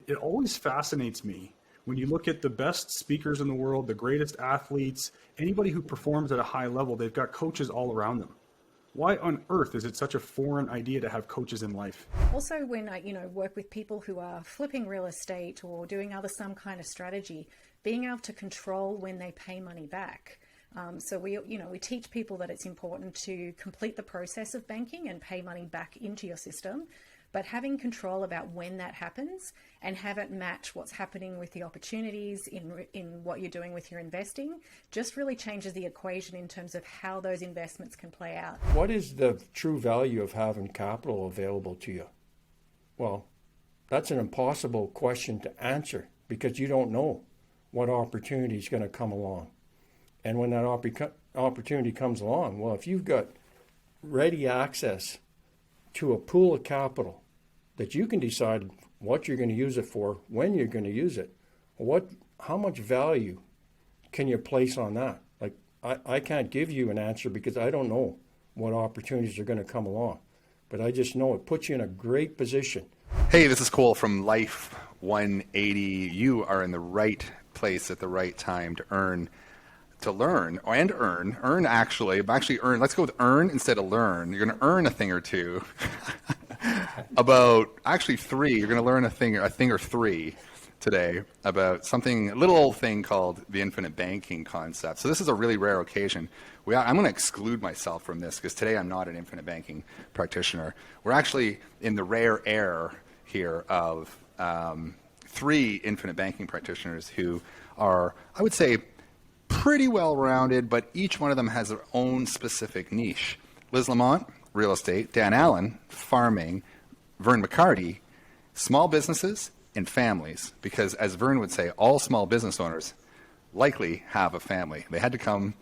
it always fascinates me when you look at the best speakers in the world, the greatest athletes, anybody who performs at a high level, they've got coaches all around them. Why on earth is it such a foreign idea to have coaches in life? Also, when I, work with people who are flipping real estate or doing some kind of strategy, being able to control when they pay money back. So we teach people that it's important to complete the process of banking and pay money back into your system, but having control about when that happens and have it match what's happening with the opportunities in what you're doing with your investing just really changes the equation in terms of how those investments can play out. What is the true value of having capital available to you? Well, that's an impossible question to answer because you don't know what opportunity is going to come along. And when that opportunity comes along, well, if you've got ready access to a pool of capital that you can decide what you're going to use it for, when you're going to use it, how much value can you place on that? Like, I can't give you an answer because I don't know what opportunities are going to come along. But I just know it puts you in a great position. Hey, this is Cole from Life 180. You are in the right place at the right time to learn. Let's go with earn instead of learn. You're going to earn a thing or two. About actually three. You're going to learn a thing or three today about a little old thing called the infinite banking concept. So this is a really rare occasion. I'm going to exclude myself from this because today I'm not an infinite banking practitioner. We're actually in the rare air here of three infinite banking practitioners who are, I would say, pretty well-rounded, but each one of them has their own specific niche. Liz Lamont, real estate. Dan Allen, farming. Vern McCarty, small businesses and families. Because as Vern would say, all small business owners likely have a family. They had to come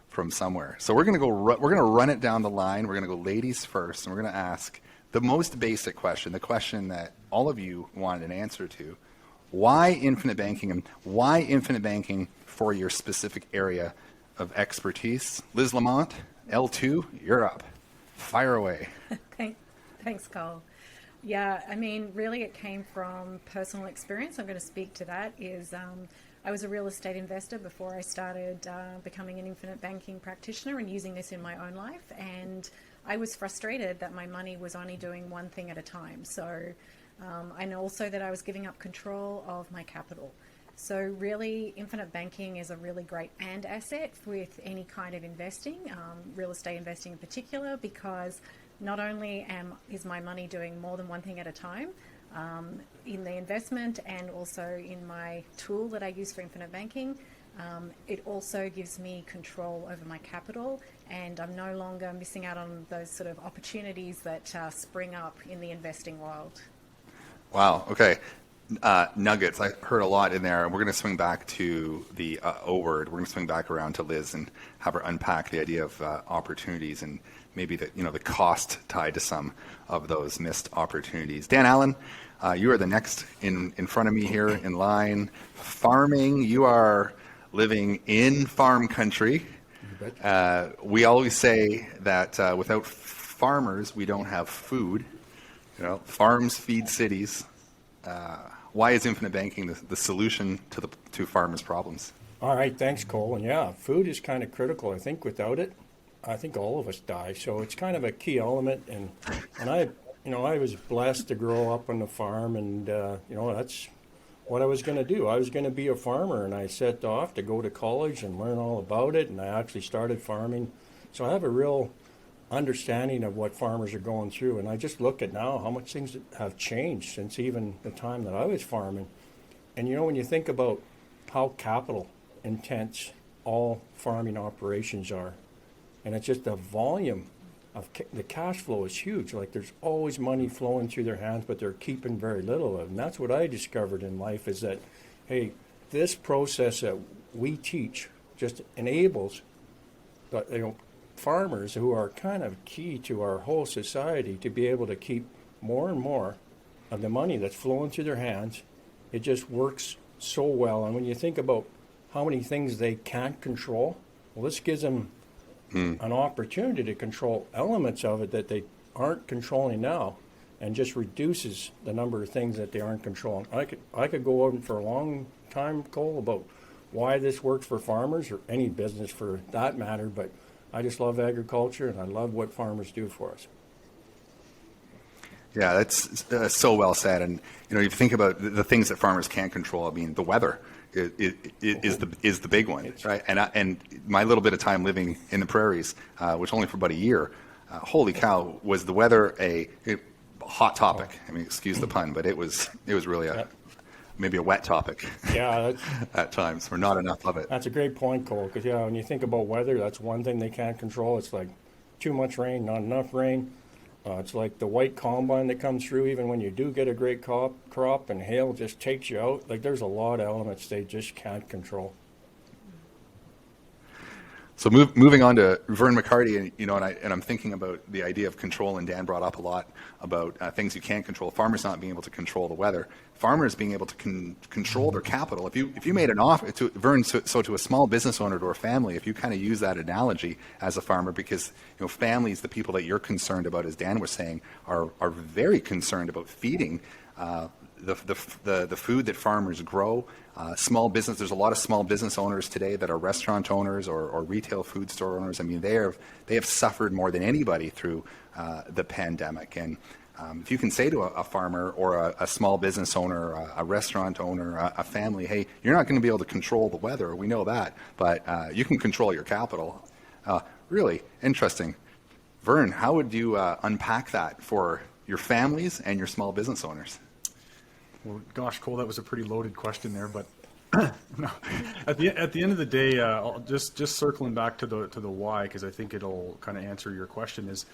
from somewhere. So we're going to run it down the line. We're going to go ladies first, and we're going to ask the most basic question, the question that all of you wanted an answer to. Why infinite banking, and why infinite banking for your specific area of expertise? Liz Lamont, L2, you're up. Fire away. Thanks, Cole. Yeah, I mean, really it came from personal experience. I'm going to speak to that. I was a real estate investor before I started becoming an infinite banking practitioner and using this in my own life. And I was frustrated that my money was only doing one thing at a time. So I know also that I was giving up control of my capital. So really, infinite banking is a really great asset with any kind of investing, real estate investing in particular, because not only is my money doing more than one thing at a time in the investment and also in my tool that I use for infinite banking, it also gives me control over my capital, and I'm no longer missing out on those sort of opportunities that spring up in the investing world. Wow. Okay. Nuggets. I heard a lot in there. We're going to swing back to the O word. We're going to swing back around to Liz and have her unpack the idea of opportunities and maybe the cost tied to some of those missed opportunities. Dan Allen, you are the next in front of me here in line. Farming. You are living in farm country. We always say that without farmers, we don't have food. Farms feed cities. Why is infinite banking the solution to farmers' problems? All right, thanks, Cole. And yeah, food is kind of critical. I think without it, I think all of us die. So it's kind of a key element. And I was blessed to grow up on the farm, and that's what I was going to do. I was going to be a farmer, and I set off to go to college and learn all about it. And I actually started farming. So I have a real understanding of what farmers are going through, and I just look at now how much things have changed since even the time that I was farming. And when you think about how capital intense all farming operations are, and it's just the volume of the cash flow is huge. Like, there's always money flowing through their hands, but they're keeping very little of it. And that's what I discovered in life, is that, hey, this process that we teach just enables farmers, who are kind of key to our whole society, to be able to keep more and more of the money that's flowing through their hands. It just works so well. And when you think about how many things they can't control, well, this gives them an opportunity to control elements of it that they aren't controlling now. and just reduces the number of things that they aren't controlling. I could go on for a long time, Cole, about why this works for farmers or any business for that matter, but I just love agriculture and I love what farmers do for us. Yeah, that's so well said. And you think about the things that farmers can't control. I mean, the weather is the big one, right? And my little bit of time living in the prairies, which only for about a year, holy cow, was the weather a hot topic. I mean, excuse the pun, but it was really maybe a wet topic. Yeah, at times, or not enough of it. That's a great point, Cole. Because when you think about weather, that's one thing they can't control. It's like too much rain, not enough rain. It's like the white combine that comes through even when you do get a great crop and hail just takes you out. Like there's a lot of elements they just can't control. So moving on to Vern McCarty, and I'm thinking about the idea of control, and Dan brought up a lot about things you can't control. Farmers not being able to control the weather. Farmers being able to control their capital. If you made an offer to Vern, so to a small business owner, to a family, if you kind of use that analogy as a farmer, because families, the people that you're concerned about, as Dan was saying, are very concerned about feeding the food that farmers grow. Small business, there's a lot of small business owners today that are restaurant owners or retail food store owners. I mean, they have suffered more than anybody through the pandemic. And if you can say to a farmer or a small business owner, a restaurant owner, a family, hey, you're not going to be able to control the weather, we know that, but you can control your capital. Really interesting. Vern, how would you unpack that for your families and your small business owners? Well, gosh, Cole, that was a pretty loaded question there, but no. At the end of the day, I'll just circling back to the why, because I think it'll kind of answer your question. Is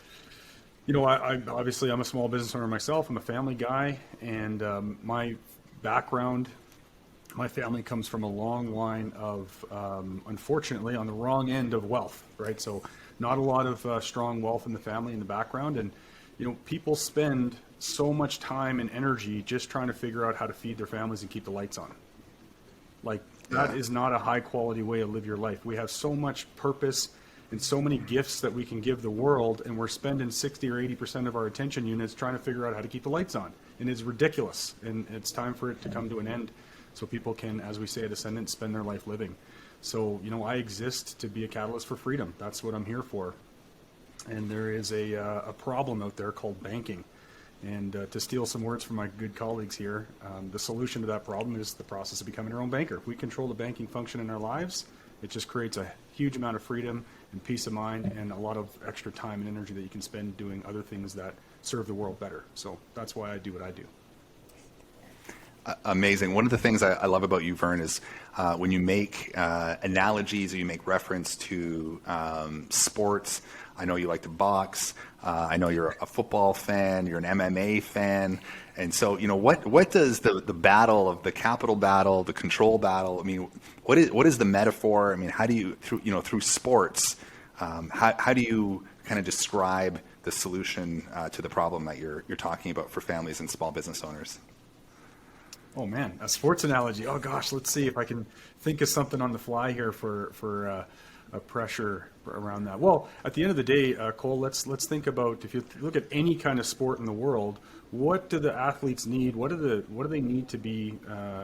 I obviously I'm a small business owner myself. I'm a family guy, and my background, my family comes from a long line of, unfortunately, on the wrong end of wealth, right? So not a lot of strong wealth in the family in the background, and people spend so much time and energy just trying to figure out how to feed their families and keep the lights on. Like, that is not a high quality way to live your life. We have so much purpose and so many gifts that we can give the world, and we're spending 60 or 80% of our attention units trying to figure out how to keep the lights on. And it's ridiculous, and it's time for it to come to an end so people can, as we say at Ascendant, spend their life living. So, I exist to be a catalyst for freedom. That's what I'm here for. And there is a problem out there called banking. And to steal some words from my good colleagues here, the solution to that problem is the process of becoming our own banker. If we control the banking function in our lives, it just creates a huge amount of freedom and peace of mind and a lot of extra time and energy that you can spend doing other things that serve the world better. So that's why I do what I do. Amazing. One of the things I love about you, Vern, is when you make analogies or you make reference to sports. I know you like to box. I know you're a football fan. You're an MMA fan. And so, what does the battle of the capital battle, the control battle? I mean, what is the metaphor? I mean, how do you through sports? How do you kind of describe the solution to the problem that you're talking about for families and small business owners? Oh man, a sports analogy. Oh gosh, let's see if I can think of something on the fly here for a pressure around that. Well, at the end of the day, Cole, let's think about, if you look at any kind of sport in the world, what do the athletes need? What do they need to be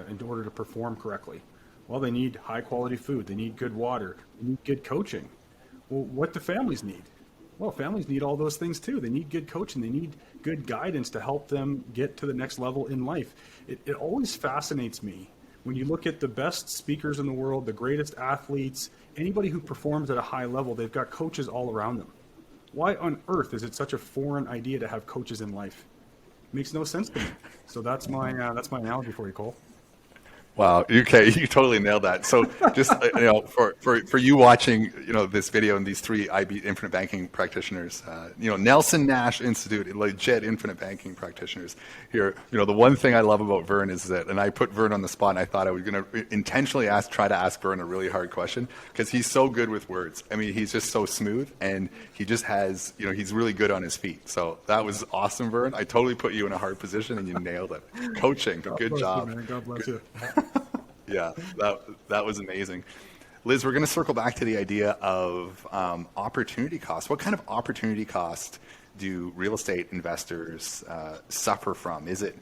in order to perform correctly? Well, they need high quality food. They need good water. They need good coaching. Well, what do families need? Well, families need all those things too. They need good coaching. They need good guidance to help them get to the next level in life. It always fascinates me when you look at the best speakers in the world, the greatest athletes, anybody who performs at a high level, they've got coaches all around them. Why on earth is it such a foreign idea to have coaches in life? It makes no sense to me. So that's my analogy for you, Cole. Wow. Okay. You totally nailed that. So just, for you watching, this video and these three IB infinite banking practitioners, Nelson Nash Institute, legit infinite banking practitioners here. The one thing I love about Vern is that, and I put Vern on the spot and I thought I was going to intentionally try to ask Vern a really hard question because he's so good with words. I mean, he's just so smooth and he just has, he's really good on his feet. So that was awesome, Vern. I totally put you in a hard position and you nailed it. Coaching. Good job. You, man. God bless you. Yeah, that was amazing. Liz, we're going to circle back to the idea of opportunity cost. What kind of opportunity cost do real estate investors suffer from? Is it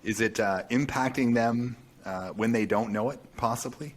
impacting them when they don't know it, possibly?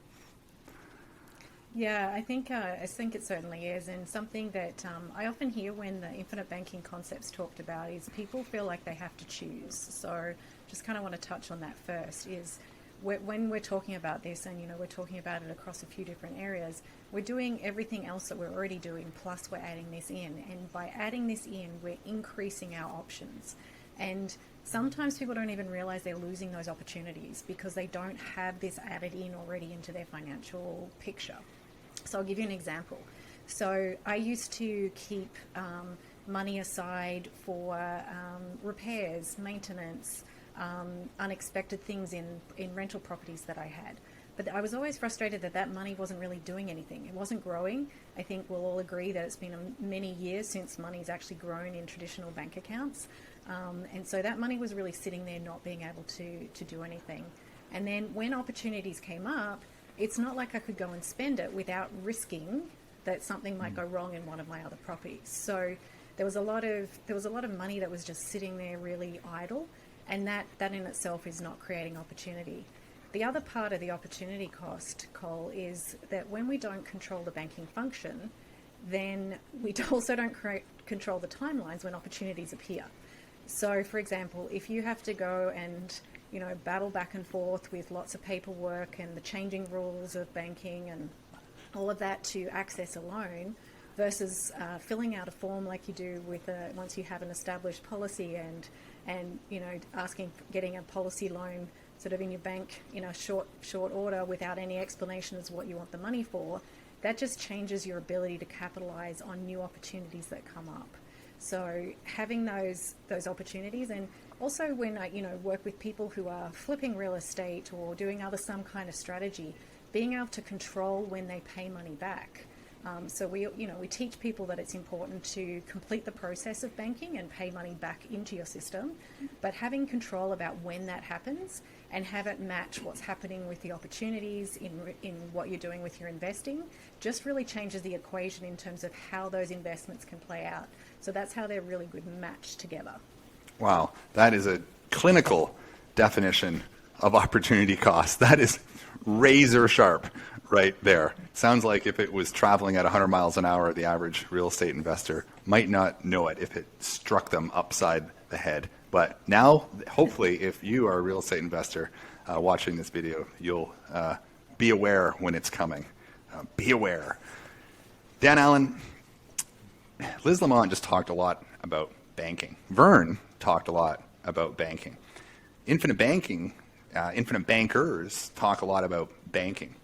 Yeah, I think it certainly is, and something that I often hear when the infinite banking concept's talked about is people feel like they have to choose. So, just kind of want to touch on that first. Is when we're talking about this, and we're talking about it across a few different areas, we're doing everything else that we're already doing, plus we're adding this in, and by adding this in, we're increasing our options. And sometimes people don't even realize they're losing those opportunities because they don't have this added in already into their financial picture. So I'll give you an example. So I used to keep money aside for repairs, maintenance, unexpected things in rental properties that I had. But I was always frustrated that money wasn't really doing anything. It wasn't growing. I think we'll all agree that it's been many years since money's actually grown in traditional bank accounts. And so that money was really sitting there not being able to do anything. And then when opportunities came up, it's not like I could go and spend it without risking that something might go wrong in one of my other properties. So there was a lot of money that was just sitting there really idle, and that in itself is not creating opportunity. The other part of the opportunity cost, Cole, is that when we don't control the banking function, then we also don't control the timelines when opportunities appear. So, for example, if you have to go and battle back and forth with lots of paperwork and the changing rules of banking and all of that to access a loan versus filling out a form like you do with once you have an established policy and getting a policy loan sort of in your bank in a short order without any explanation as what you want the money for, that just changes your ability to capitalize on new opportunities that come up. So having those opportunities, and also when I work with people who are flipping real estate or doing some kind of strategy, being able to control when they pay money back. So we teach people that it's important to complete the process of banking and pay money back into your system, but having control about when that happens and have it match what's happening with the opportunities in what you're doing with your investing just really changes the equation in terms of how those investments can play out. So that's how they're really good matched together. Wow, that is a clinical definition of opportunity cost. That is razor sharp right there. Sounds like if it was traveling at 100 miles an hour, the average real estate investor might not know it if it struck them upside the head. But now, hopefully, if you are a real estate investor watching this video, you'll be aware when it's coming. Be aware. Dan Allen, Liz Lamont just talked a lot about banking. Vern talked a lot about banking. Infinite bankers talk a lot about banking.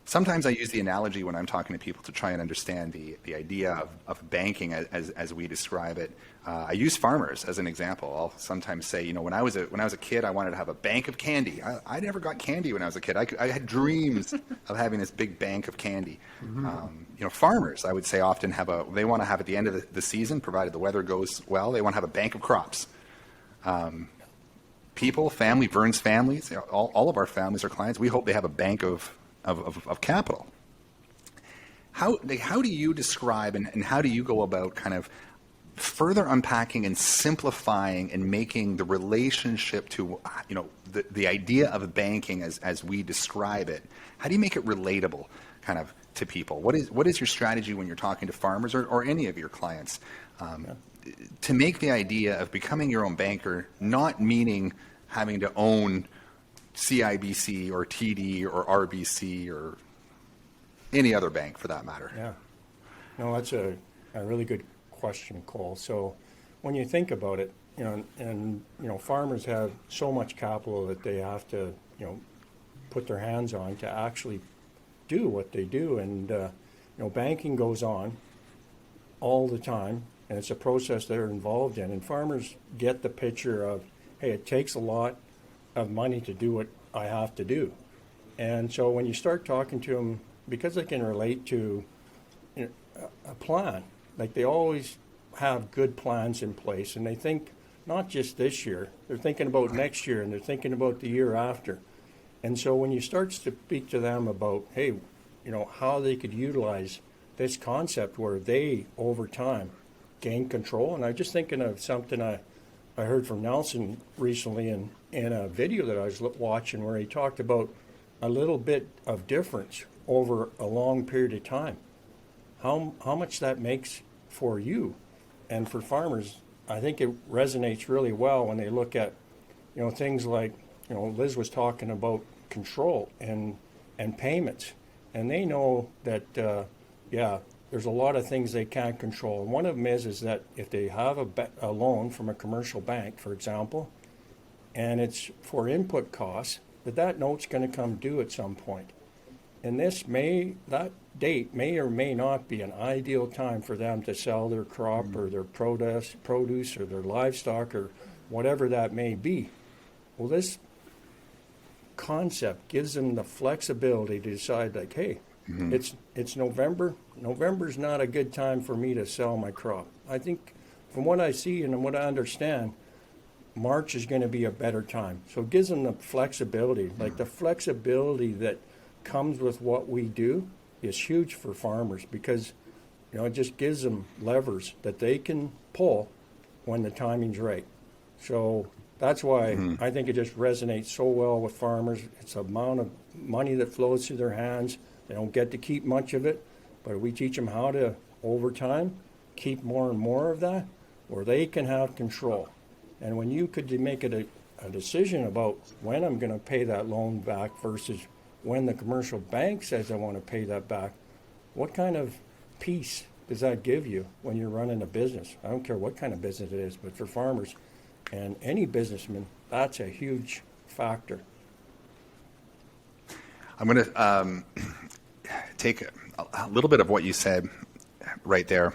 Sometimes I use the analogy when I'm talking to people to try and understand the idea of banking as we describe it. I use farmers as an example. I'll sometimes say, when I was a kid, I wanted to have a bank of candy. I never got candy when I was a kid. I had dreams of having this big bank of candy. Mm-hmm. Farmers, I would say, often they want to have at the end of the season, provided the weather goes well, they want to have a bank of crops. Vern's families, all of our families are clients. We hope they have a bank of capital. How do you describe and how do you go about kind of further unpacking and simplifying and making the relationship to the idea of banking as we describe it? How do you make it relatable kind of to people? What is your strategy when you're talking to farmers or any of your clients to make the idea of becoming your own banker not meaning having to own CIBC or TD or RBC or any other bank for that matter? Yeah. No, that's a really good question, Cole. So when you think about it, farmers have so much capital that they have to, put their hands on to actually do what they do. And, banking goes on all the time, and it's a process they're involved in. And farmers get the picture of, hey, it takes a lot of money to do what I have to do. And so when you start talking to them, because they can relate to a plan, like they always have good plans in place, and they think not just this year, they're thinking about next year, and they're thinking about the year after. And so when you start to speak to them about, hey, how they could utilize this concept where they, over time, gain control. And I'm just thinking of something I heard from Nelson recently in a video that I was watching where he talked about a little bit of difference over a long period of time. How much that makes for you and for farmers. I think it resonates really well when they look at, things like, Liz was talking about control and payments. And they know that, there's a lot of things they can't control. And one of them is that if they have a loan from a commercial bank, for example, and it's for input costs, that note's going to come due at some point. And that date may or may not be an ideal time for them to sell their crop or their produce or their livestock or whatever that may be. Well, this concept gives them the flexibility to decide, like, hey, it's November. November's not a good time for me to sell my crop. I think from what I see and what I understand, March is going to be a better time. So it gives them the flexibility, like the flexibility that comes with what we do is huge for farmers because, it just gives them levers that they can pull when the timing's right. So that's why I think it just resonates so well with farmers. It's the amount of money that flows through their hands. They don't get to keep much of it, but we teach them how to, over time, keep more and more of that, where they can have control. And when you could make it a decision about when I'm going to pay that loan back versus when the commercial bank says I want to pay that back, what kind of peace does that give you when you're running a business? I don't care what kind of business it is, but for farmers and any businessman, that's a huge factor. I'm going to take a little bit of what you said right there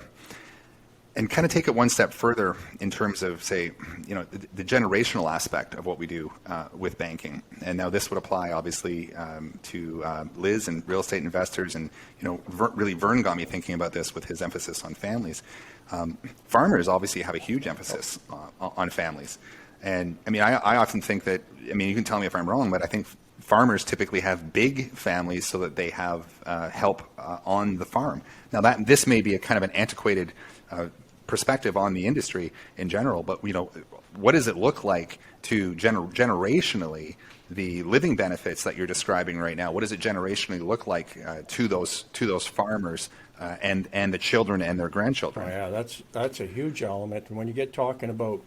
and kind of take it one step further in terms of, say, the generational aspect of what we do with banking. And now this would apply, obviously, to Liz and real estate investors. And, really Vern got me thinking about this with his emphasis on families. Farmers obviously have a huge emphasis on families. And, I often think that, you can tell me if I'm wrong, but I think farmers typically have big families so that they have help on the farm. Now, this may be a kind of an antiquated perspective on the industry in general, but what does it look like to generationally the living benefits that you're describing right now? What does it generationally look like to those farmers and the children and their grandchildren? Oh, yeah, that's a huge element. And when you get talking about,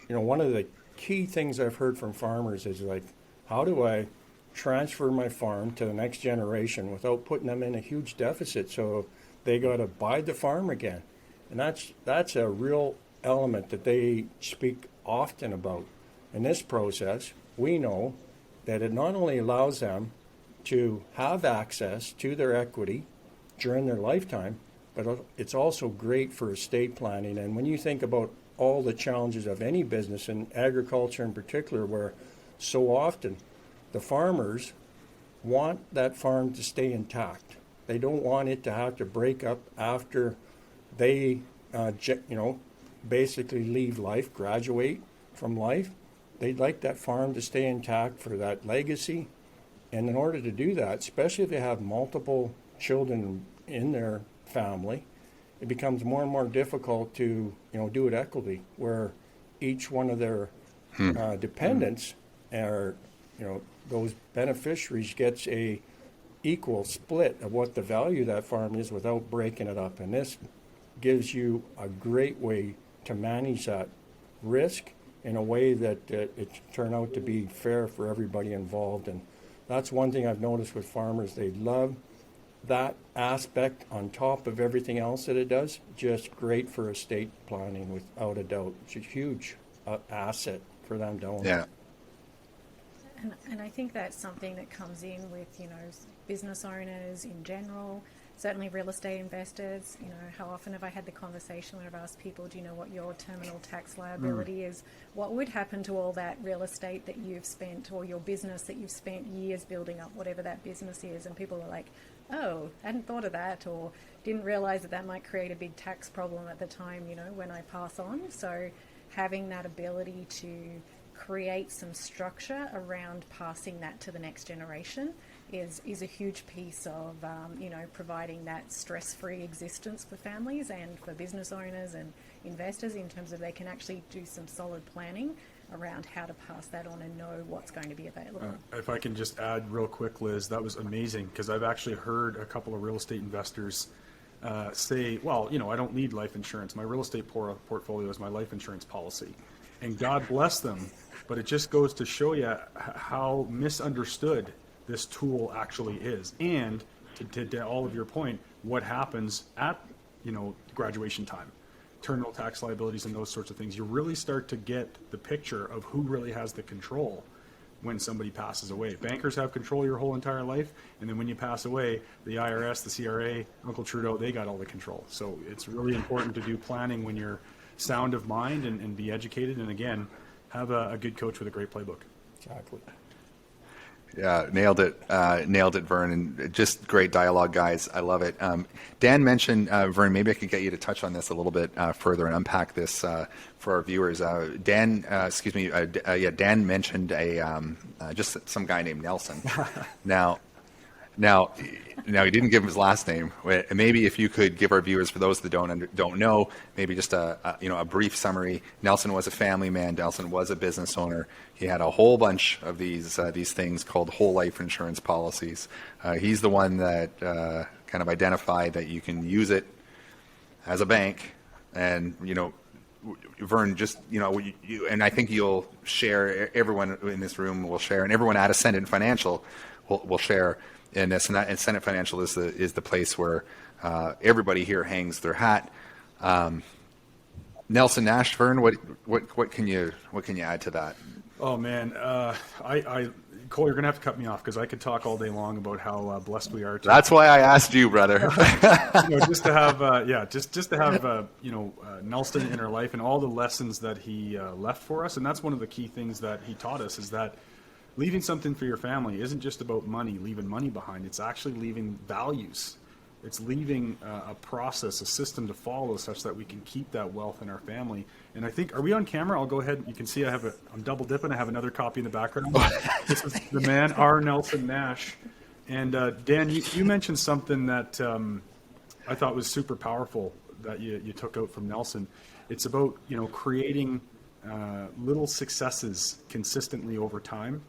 one of the key things I've heard from farmers is like, how do I transfer my farm to the next generation without putting them in a huge deficit? So they got to buy the farm again. And that's a real element that they speak often about. In this process, we know that it not only allows them to have access to their equity during their lifetime, but it's also great for estate planning. And when you think about all the challenges of any business, and agriculture in particular, where so often the farmers want that farm to stay intact. They don't want it to have to break up after they, basically leave life, graduate from life. They'd like that farm to stay intact for that legacy. And in order to do that, especially if they have multiple children in their family, it becomes more and more difficult to, do it equitably, where each one of their dependents are, those beneficiaries gets a equal split of what the value of that farm is without breaking it up. And this gives you a great way to manage that risk in a way that it turn out to be fair for everybody involved. And that's one thing I've noticed with farmers. They love that aspect on top of everything else that it does. Just great for estate planning, without a doubt. It's a huge asset for them to own. Yeah. And I think that's something that comes in with, business owners in general, certainly real estate investors. How often have I had the conversation when I've asked people, do you know what your terminal tax liability is? What would happen to all that real estate that you've spent, or your business that you've spent years building up, whatever that business is? And people are like, oh, I hadn't thought of that, or didn't realize that might create a big tax problem at the time, when I pass on. So having that ability to create some structure around passing that to the next generation is a huge piece of, providing that stress-free existence for families and for business owners and investors, in terms of they can actually do some solid planning around how to pass that on and know what's going to be available. If I can just add real quick, Liz, that was amazing, because I've actually heard a couple of real estate investors say, well, I don't need life insurance. My real estate portfolio is my life insurance policy. And God bless them, but it just goes to show you how misunderstood this tool actually is. And to all of your point, what happens at, graduation time, terminal tax liabilities and those sorts of things. You really start to get the picture of who really has the control when somebody passes away. Bankers have control your whole entire life, and then when you pass away, the IRS, the CRA, Uncle Trudeau, they got all the control. So it's really important to do planning when you're sound of mind and be educated, and again, have a good coach with a great playbook. Exactly. Yeah, nailed it, Vern, and just great dialogue, guys. I love it. Dan mentioned, Vern, maybe I could get you to touch on this a little bit further and unpack this for our viewers. Dan mentioned just some guy named Nelson. Now, he didn't give him his last name. Maybe if you could give our viewers, for those that don't know, maybe just a brief summary. Nelson was a family man. Nelson was a business owner. He had a whole bunch of these things called whole life insurance policies. He's the one that kind of identified that you can use it as a bank, and Vern, just and I think you'll share. Everyone in this room will share, and everyone at Ascendant Financial will share in this, and Ascendant Financial is the place where everybody here hangs their hat. Nelson Nash, Vern, what can you add to that? Oh man, Cole, you're gonna have to cut me off, because I could talk all day long about how blessed we are. That's why I asked you, brother. Just to have, just to have, Nelson in our life and all the lessons that he left for us, and that's one of the key things that he taught us, is that leaving something for your family isn't just about money, leaving money behind. It's actually leaving values. It's leaving a process, a system to follow, such that we can keep that wealth in our family. And I think, are we on camera? I'll go ahead. You can see I'm double dipping. I have another copy in the background. This is the man, R. Nelson Nash. And Dan, you mentioned something that I thought was super powerful that you took out from Nelson. It's about, creating little successes consistently over time.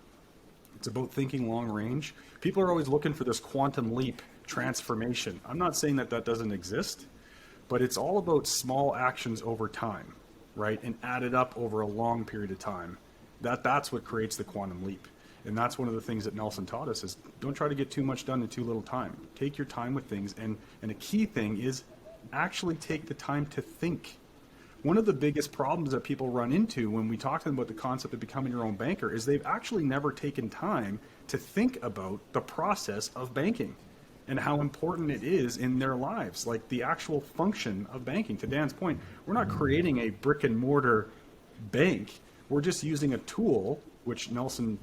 It's about thinking long range. People are always looking for this quantum leap transformation. I'm not saying that doesn't exist, but it's all about small actions over time, right? And added up over a long period of time. That's what creates the quantum leap. And that's one of the things that Nelson taught us, is don't try to get too much done in too little time. Take your time with things. And a key thing is actually take the time to think. One of the biggest problems that people run into when we talk to them about the concept of becoming your own banker is they've actually never taken time to think about the process of banking and how important it is in their lives, like the actual function of banking. To Dan's point, we're not creating a brick and mortar bank. We're just using a tool, which Nelson,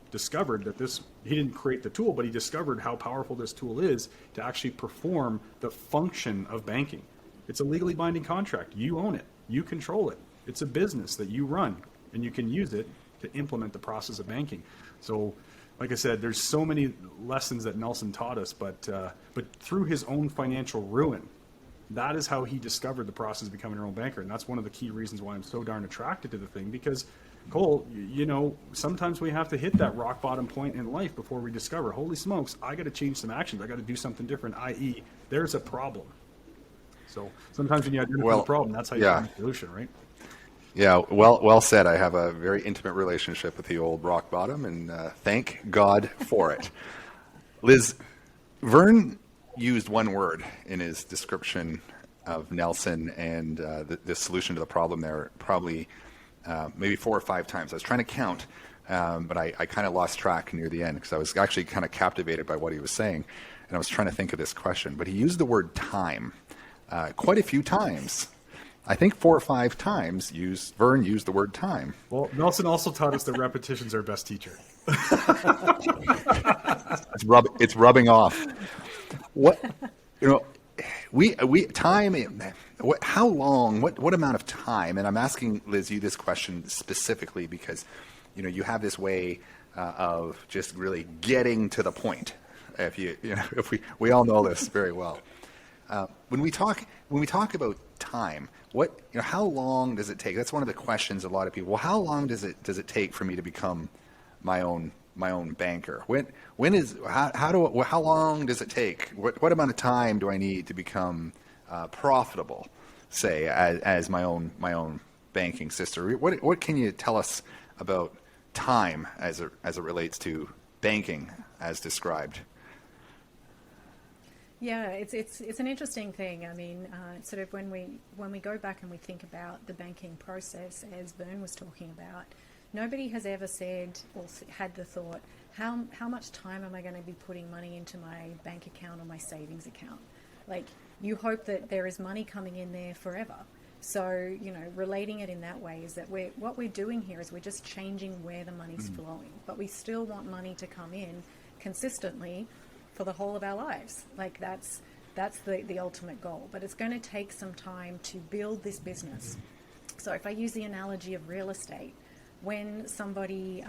discovered that he didn't create the tool, but he discovered how powerful this tool is to actually perform the function of banking. It's a legally binding contract. You own it. You control it. It's a business that you run, and you can use it to implement the process of banking. So, like I said, there's so many lessons that Nelson taught us, but through his own financial ruin, that is how he discovered the process of becoming your own banker. And that's one of the key reasons why I'm so darn attracted to the thing, because Cole, sometimes we have to hit that rock bottom point in life before we discover, holy smokes, I got to change some actions. I got to do something different, i.e. there's a problem. So sometimes when you identify the problem, that's how you find the solution, right? Yeah, well said. I have a very intimate relationship with the old rock bottom, and thank God for it. Liz, Vern used one word in his description of Nelson and the solution to the problem there, probably maybe 4 or 5 times. I was trying to count, but I kind of lost track near the end, because I was actually kind of captivated by what he was saying, and I was trying to think of this question. But he used the word time quite a few times. I think 4 or 5 times Vern used the word time. Well, Nelson also taught us that repetition's our best teacher. It's rubbing off. What we time. how long, what amount of time, and I'm asking, Liz, you this question specifically because, you have this way of just really getting to the point. If we all know this very well. When we talk about time, how long does it take? That's one of the questions a lot of people. Well, how long does it take for me to become my own banker? How long does it take? What amount of time do I need to become profitable, say, as my own banking sister? What can you tell us about time as it relates to banking as described? Yeah, it's an interesting thing. I mean, sort of when we go back and we think about the banking process, as Vern was talking about, nobody has ever said or had the thought, how much time am I going to be putting money into my bank account or my savings account? Like, you hope that there is money coming in there forever. So, relating it in that way is that what we're doing here is we're just changing where the money's flowing, but we still want money to come in consistently for the whole of our lives. Like, that's the ultimate goal, but it's going to take some time to build this business. So if I use the analogy of real estate, when somebody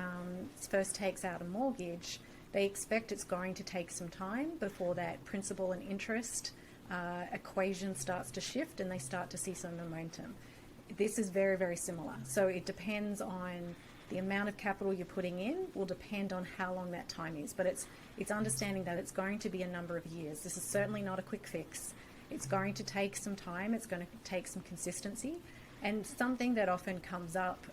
first takes out a mortgage, they expect it's going to take some time before that principal and interest equation starts to shift and they start to see some momentum. This is very, very similar. So it depends on the amount of capital you're putting in, will depend on how long that time is. But it's understanding that it's going to be a number of years. This is certainly not a quick fix. It's going to take some time. It's going to take some consistency. And something that often comes up,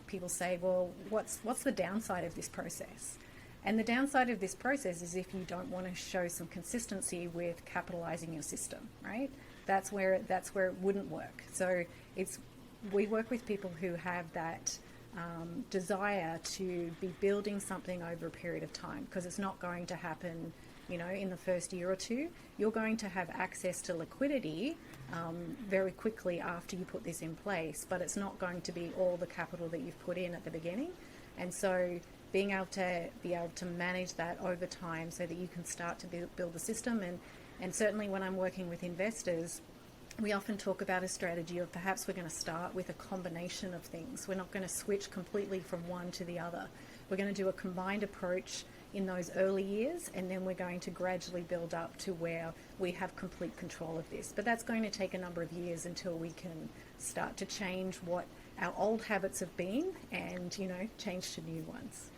people say, well, what's the downside of this process? And the downside of this process is if you don't want to show some consistency with capitalizing your system, right? That's where it wouldn't work. So we work with people who have that desire to be building something over a period of time, because it's not going to happen, in the first year or two. You're going to have access to liquidity very quickly after you put this in place, but it's not going to be all the capital that you've put in at the beginning. And so being able to manage that over time so that you can start to build the system. And certainly when I'm working with investors, we often talk about a strategy of perhaps we're going to start with a combination of things. We're not going to switch completely from one to the other. We're going to do a combined approach in those early years, and then we're going to gradually build up to where we have complete control of this. But that's going to take a number of years until we can start to change what our old habits have been and, change to new ones.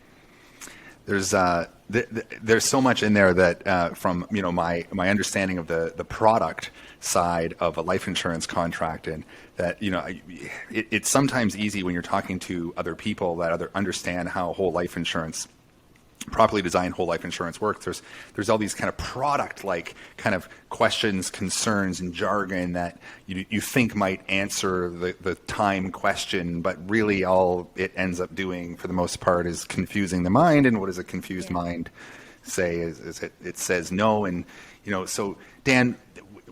There's so much in there that from my understanding of the product side of a life insurance contract, and that it's sometimes easy when you're talking to other people that understand how properly designed whole life insurance works. There's all these kind of product-like kind of questions, concerns, and jargon that you think might answer the time question, but really all it ends up doing for the most part is confusing the mind. And what does a confused mind say? Is it says no. And so Dan,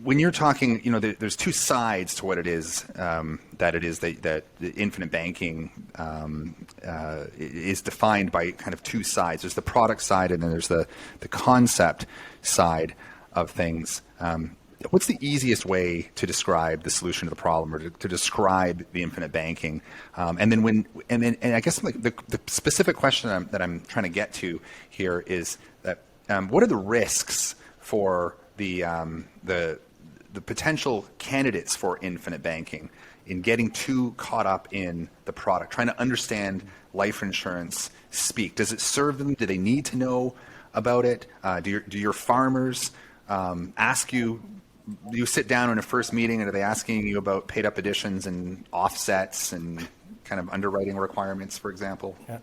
when you're talking, there's two sides to what it is that the infinite banking is defined by kind of two sides. There's the product side, and then there's the concept side of things. What's the easiest way to describe the solution to the problem, or to describe the infinite banking? And I guess the specific question that I'm trying to get to here is that what are the risks for the potential candidates for infinite banking in getting too caught up in the product, trying to understand life insurance speak? Does it serve them? Do they need to know about it? Do your farmers ask you? Do you sit down in a first meeting and are they asking you about paid up additions and offsets and kind of underwriting requirements, for example? Yeah.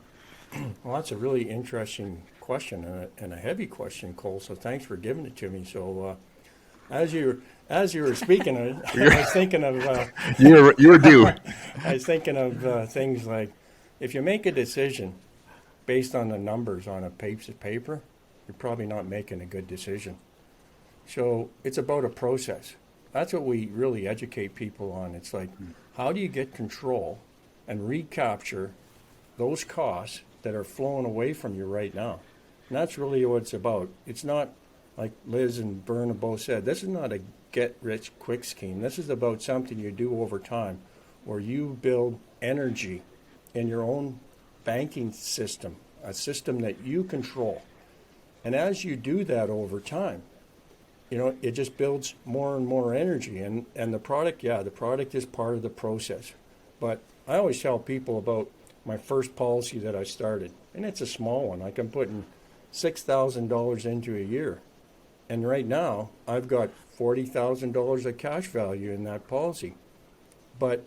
Well, that's a really interesting question and a heavy question, Cole. So thanks for giving it to me. So as you were speaking, I was thinking of you were due. I was thinking of things like, if you make a decision based on the numbers on a piece of paper, you're probably not making a good decision. So it's about a process. That's what we really educate people on. It's like, how do you get control and recapture those costs that are flowing away from you right now? And that's really what it's about. It's not like Liz and Vern have both said, this is not a get-rich-quick scheme. This is about something you do over time, where you build energy in your own banking system, a system that you control. And as you do that over time, it just builds more and more energy. And the product, the product is part of the process. But I always tell people about my first policy that I started, and it's a small one. Like I'm putting $6,000 into a year. And right now, I've got $40,000 of cash value in that policy. But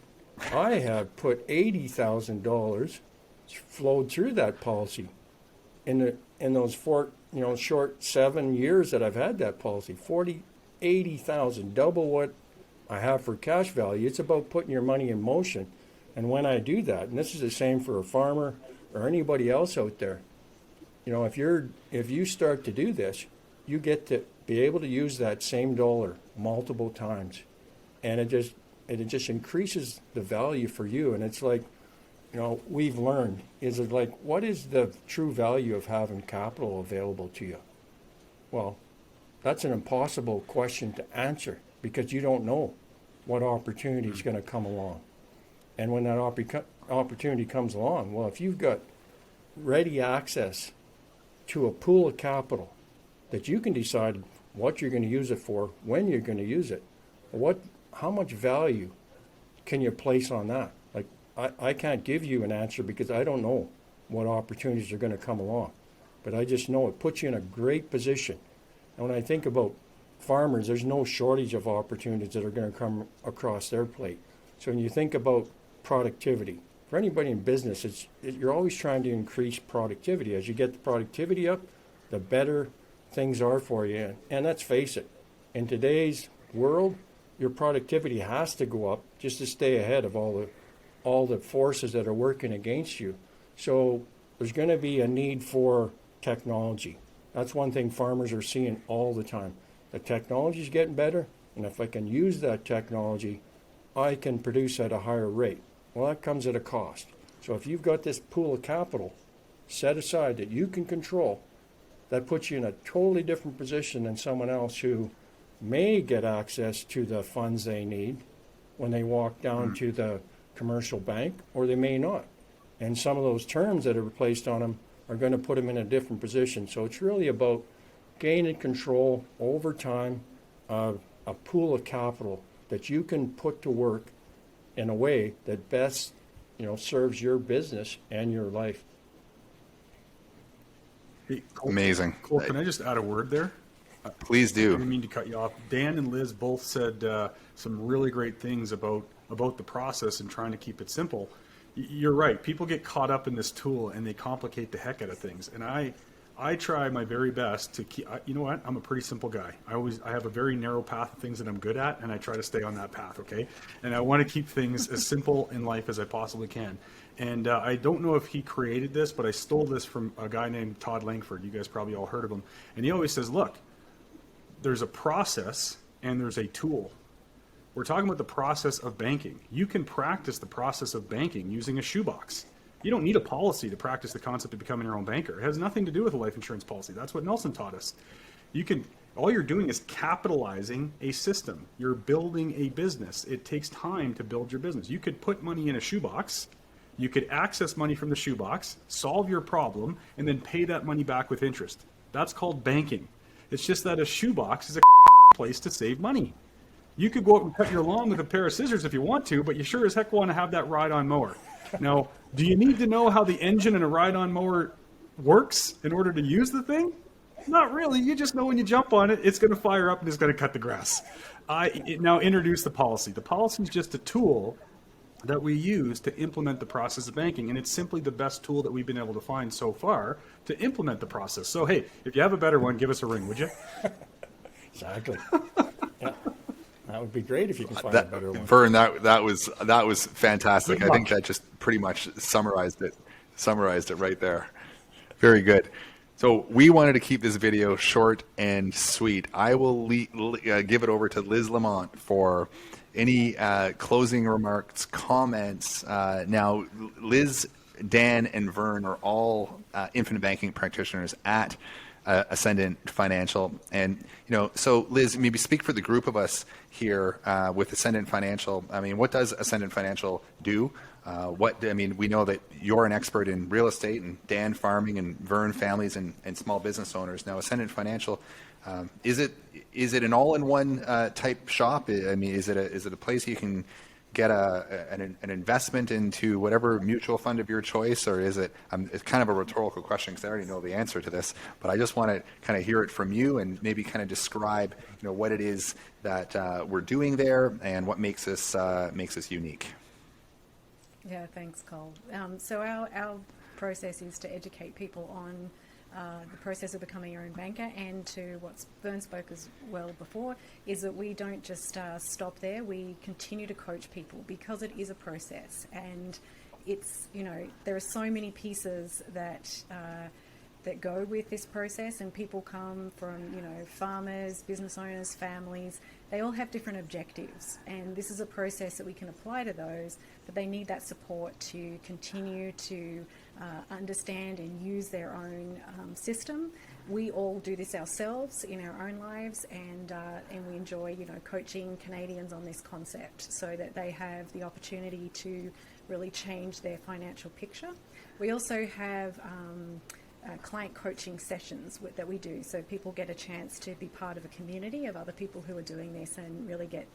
I have put $80,000 flowed through that policy in those short 7 years that I've had that policy. 80,000, double what I have for cash value. It's about putting your money in motion. And when I do that, and this is the same for a farmer or anybody else out there, if you start to do this, you get to be able to use that same dollar multiple times, and it just increases the value for you. And it's like, we've learned, is it like, what is the true value of having capital available to you? Well, that's an impossible question to answer, because you don't know what opportunity is going to come along. And when that opportunity comes along, well, if you've got ready access to a pool of capital that you can decide what you're going to use it for, when you're going to use it, how much value can you place on that? Like, I can't give you an answer because I don't know what opportunities are going to come along. But I just know it puts you in a great position. And when I think about farmers, there's no shortage of opportunities that are going to come across their plate. So when you think about productivity, for anybody in business, you're always trying to increase productivity. As you get the productivity up, the better things are for you. And let's face it, in today's world, your productivity has to go up just to stay ahead of all the forces that are working against you. So there's going to be a need for technology. That's one thing farmers are seeing all the time. The technology is getting better, and if I can use that technology, I can produce at a higher rate. Well, that comes at a cost. So if you've got this pool of capital set aside that you can control, that puts you in a totally different position than someone else who may get access to the funds they need when they walk down to the commercial bank, or they may not. And some of those terms that are placed on them are going to put them in a different position. So it's really about gaining control over time of a pool of capital that you can put to work in a way that best, serves your business and your life. Hey, Cole, Amazing. Cole, can I just add a word there? Please I do. didn't mean to cut you off. Dan and Liz both said some really great things about the process and trying to keep it simple. You're right. People get caught up in this tool and they complicate the heck out of things. And I try my very best to keep. You know what? I'm a pretty simple guy. I have a very narrow path of things that I'm good at, and I try to stay on that path. Okay. And I want to keep things as simple in life as I possibly can. And I don't know if he created this, but I stole this from a guy named Todd Langford. You guys probably all heard of him. And he always says, look, there's a process and there's a tool. We're talking about the process of banking. You can practice the process of banking using a shoebox. You don't need a policy to practice the concept of becoming your own banker. It has nothing to do with a life insurance policy. That's what Nelson taught us. All you're doing is capitalizing a system. You're building a business. It takes time to build your business. You could put money in a shoebox. You could access money from the shoebox, solve your problem, and then pay that money back with interest. That's called banking. It's just that a shoebox is a place to save money. You could go out and cut your lawn with a pair of scissors if you want to, but you sure as heck want to have that ride-on mower. Now, do you need to know how the engine in a ride-on mower works in order to use the thing? Not really. You just know when you jump on it, it's going to fire up and it's going to cut the grass. Now introduce the policy. The policy is just a tool that we use to implement the process of banking, and it's simply the best tool that we've been able to find so far to implement the process. So, hey, if you have a better one, give us a ring, would you? Exactly. Yeah. That would be great if you can find a better one. Vern, that was fantastic. I think that just pretty much summarized it right there. Very good. So we wanted to keep this video short and sweet. I will give it over to Liz Lamont for any closing remarks, comments. Now, Liz, Dan, and Vern are all infinite banking practitioners at Ascendant Financial. And, so Liz, maybe speak for the group of us here with Ascendant Financial. I mean, what does Ascendant Financial do? We know that you're an expert in real estate, and Dan farming, and Vern families and small business owners. Now, Ascendant Financial, is it an all-in-one type shop? I mean, is it a place you can get an investment into whatever mutual fund of your choice, or is it? It's kind of a rhetorical question because I already know the answer to this, but I just want to kind of hear it from you and maybe kind of describe, what it is that we're doing there and what makes us unique. Yeah, thanks, Cole. So our process is to educate people on the process of becoming your own banker, and to what Vern spoke as well before, is that we don't just stop there. We continue to coach people because it is a process, and it's, there are so many pieces that go with this process, and people come from, farmers, business owners, families. They all have different objectives, and this is a process that we can apply to those, but they need that support to continue to understand and use their own system. We all do this ourselves in our own lives, and we enjoy, coaching Canadians on this concept so that they have the opportunity to really change their financial picture. We also have client coaching sessions that we do, so people get a chance to be part of a community of other people who are doing this, and really get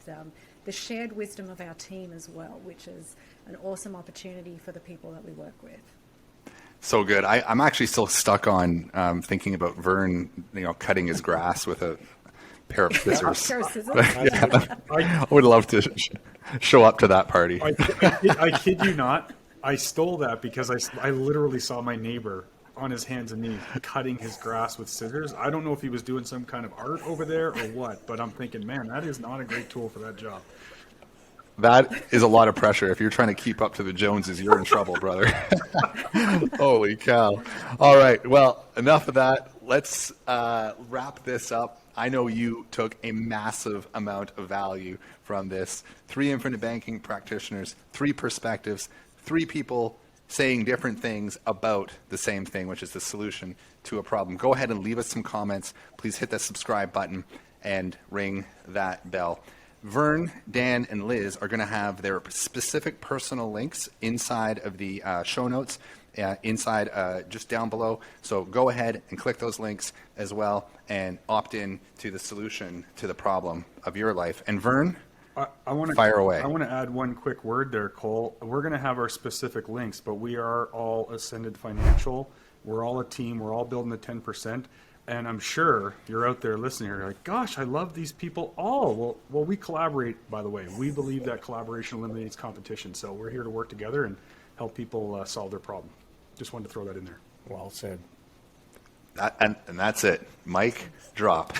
the shared wisdom of our team as well, which is an awesome opportunity for the people that we work with. So good. I'm actually still stuck on thinking about Vern, cutting his grass with a pair of scissors. Pair of scissors. I would love to show up to that party. I kid you not. I stole that because I literally saw my neighbor on his hands and knees cutting his grass with scissors. I don't know if he was doing some kind of art over there or what, but I'm thinking, man, that is not a great tool for that job. That is a lot of pressure. If you're trying to keep up to the Joneses, you're in trouble, brother. Holy cow. All right. Well, enough of that. Let's wrap this up. I know you took a massive amount of value from this. 3 infinite banking practitioners, 3 perspectives, 3 people saying different things about the same thing, which is the solution to a problem. Go ahead and leave us some comments. Please hit that subscribe button and ring that bell. Vern, Dan, and Liz are going to have their specific personal links inside of the show notes, just down below. So go ahead and click those links as well and opt in to the solution to the problem of your life. And Vern, I want to fire away. I want to add one quick word there, Cole. We're going to have our specific links, but we are all Ascendant Financial. We're all a team. We're all building the 10%. And I'm sure you're out there listening. You're like, gosh, I love these people all. Well, we collaborate, by the way. We believe that collaboration eliminates competition. So we're here to work together and help people solve their problem. Just wanted to throw that in there. Well said. And that's it. Mic drop.